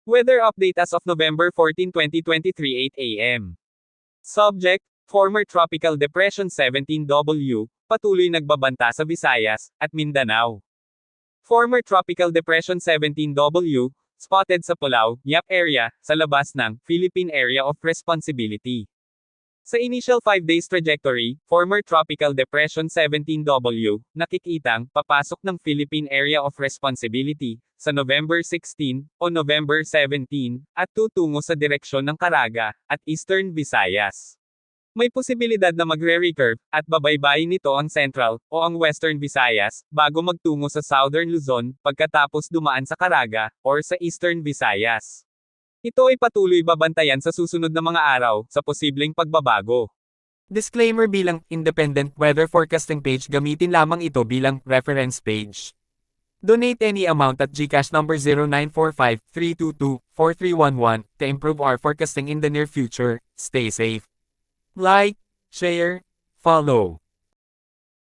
Weather update as of November 14, 2023, 8 a.m. Subject, former Tropical Depression 17W, patuloy nagbabanta sa Visayas at Mindanao. Former Tropical Depression 17W, spotted sa Pulao, Yap area, sa labas ng Philippine Area of Responsibility. Sa initial 5 days trajectory, former Tropical Depression 17W, nakikitang papasok ng Philippine Area of Responsibility sa November 16 o November 17 at tutungo sa direksyon ng Caraga at Eastern Visayas. May posibilidad na magre-recurve at babaybayin nito ang Central o ang Western Visayas bago magtungo sa Southern Luzon pagkatapos dumaan sa Caraga or sa Eastern Visayas. Ito ay patuloy babantayan sa susunod na mga araw sa posibleng pagbabago. Disclaimer bilang independent weather forecasting page, gamitin lamang ito bilang reference page. Donate any amount at GCash number 0945-322-4311 to improve our forecasting in the near future. Stay safe. Like, share, follow.